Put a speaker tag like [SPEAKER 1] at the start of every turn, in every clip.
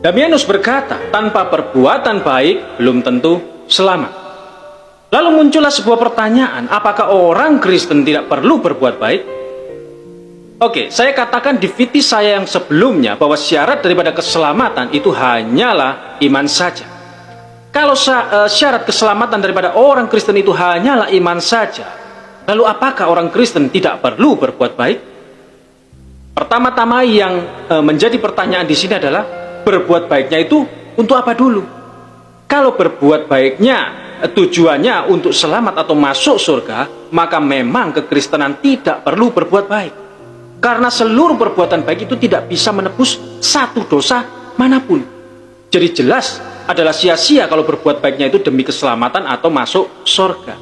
[SPEAKER 1] Damianus berkata, tanpa perbuatan baik belum tentu selamat. Lalu muncullah sebuah pertanyaan, apakah orang Kristen tidak perlu berbuat baik? Oke, saya katakan di viti saya yang sebelumnya bahwa syarat daripada keselamatan itu hanyalah iman saja. Kalau syarat keselamatan daripada orang Kristen itu hanyalah iman saja, lalu apakah orang Kristen tidak perlu berbuat baik? Pertama-tama yang menjadi pertanyaan di sini adalah berbuat baiknya itu untuk apa dulu? Kalau berbuat baiknya tujuannya untuk selamat atau masuk surga, maka memang kekristenan tidak perlu berbuat baik. Karena seluruh perbuatan baik itu tidak bisa menebus satu dosa manapun. Jadi jelas adalah sia-sia kalau berbuat baiknya itu demi keselamatan atau masuk surga.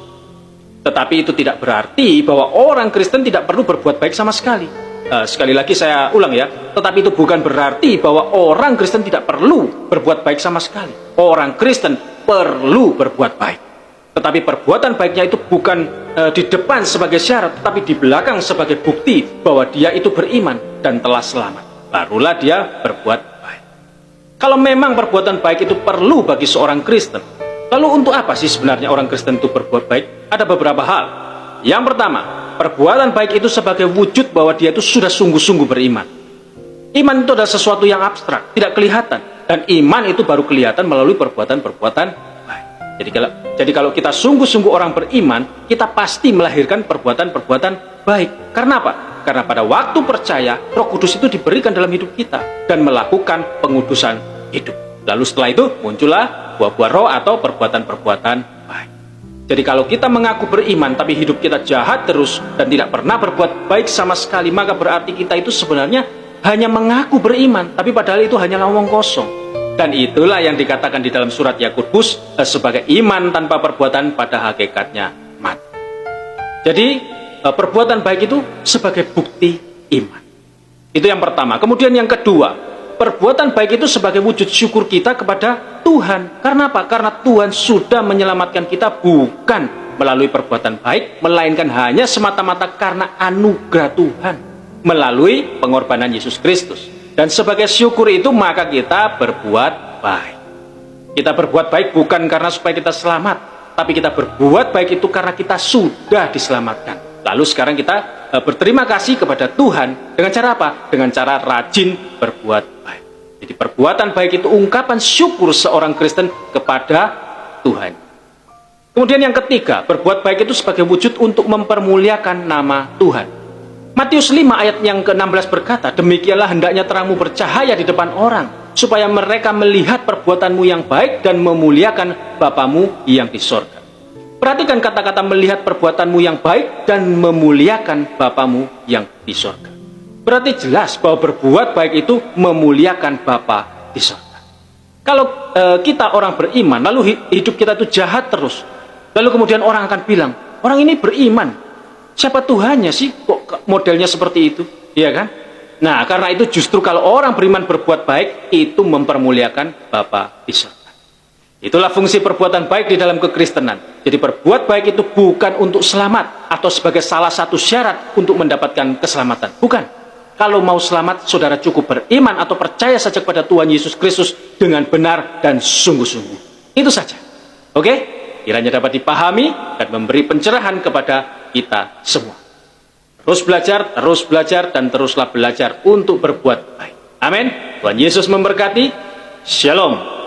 [SPEAKER 1] Tetapi itu tidak berarti bahwa orang Kristen tidak perlu berbuat baik sama sekali. Sekali lagi saya ulang ya, tetapi itu bukan berarti bahwa orang Kristen tidak perlu berbuat baik sama sekali. Orang Kristen perlu berbuat baik. Tetapi perbuatan baiknya itu bukan di depan sebagai syarat, tetapi di belakang sebagai bukti bahwa dia itu beriman dan telah selamat. Barulah dia berbuat baik. Kalau memang perbuatan baik itu perlu bagi seorang Kristen, lalu untuk apa sih sebenarnya orang Kristen itu berbuat baik? Ada beberapa hal. Yang pertama, perbuatan baik itu sebagai wujud bahwa dia itu sudah sungguh-sungguh beriman. Iman itu adalah sesuatu yang abstrak, tidak kelihatan. Dan iman itu baru kelihatan melalui perbuatan-perbuatan baik. Jadi kalau kita sungguh-sungguh orang beriman, kita pasti melahirkan perbuatan-perbuatan baik. Karena apa? Karena pada waktu percaya, Roh Kudus itu diberikan dalam hidup kita dan melakukan pengudusan hidup. Lalu setelah itu muncullah buah-buah roh atau perbuatan-perbuatan baik. Jadi kalau kita mengaku beriman tapi hidup kita jahat terus dan tidak pernah berbuat baik sama sekali, maka berarti kita itu sebenarnya hanya mengaku beriman, tapi padahal itu hanyalah omong kosong. Dan itulah yang dikatakan di dalam surat Yakobus sebagai iman tanpa perbuatan pada hakikatnya mati. Jadi perbuatan baik itu sebagai bukti iman. Itu yang pertama. Kemudian yang kedua, perbuatan baik itu sebagai wujud syukur kita kepada Tuhan. Karena apa? Karena Tuhan sudah menyelamatkan kita bukan melalui perbuatan baik, melainkan hanya semata-mata karena anugerah Tuhan melalui pengorbanan Yesus Kristus. Dan sebagai syukur itu maka kita berbuat baik. Kita berbuat baik bukan karena supaya kita selamat, tapi kita berbuat baik itu karena kita sudah diselamatkan. Lalu sekarang kita berterima kasih kepada Tuhan dengan cara apa? Dengan cara rajin berbuat baik. Jadi perbuatan baik itu ungkapan syukur seorang Kristen kepada Tuhan. Kemudian yang ketiga, berbuat baik itu sebagai wujud untuk mempermuliakan nama Tuhan. Matius 5 ayat yang ke-16 berkata, demikianlah hendaknya terangmu bercahaya di depan orang, supaya mereka melihat perbuatanmu yang baik dan memuliakan Bapamu yang di sorga. Perhatikan kata-kata melihat perbuatanmu yang baik dan memuliakan Bapamu yang di sorga. Berarti jelas bahwa berbuat baik itu memuliakan Bapa di sorga. Kalau kita orang beriman, lalu hidup kita itu jahat terus, lalu kemudian orang akan bilang, orang ini beriman, siapa Tuhannya sih kok modelnya seperti itu? Iya kan? Nah, karena itu justru kalau orang beriman berbuat baik, itu mempermuliakan Bapa di surga. Itulah fungsi perbuatan baik di dalam kekristenan. Jadi berbuat baik itu bukan untuk selamat atau sebagai salah satu syarat untuk mendapatkan keselamatan. Bukan. Kalau mau selamat, saudara cukup beriman atau percaya saja kepada Tuhan Yesus Kristus dengan benar dan sungguh-sungguh. Itu saja. Oke? Kiranya dapat dipahami dan memberi pencerahan kepada kita semua. Terus belajar, dan teruslah belajar untuk berbuat baik. Amin. Tuhan Yesus memberkati. Shalom.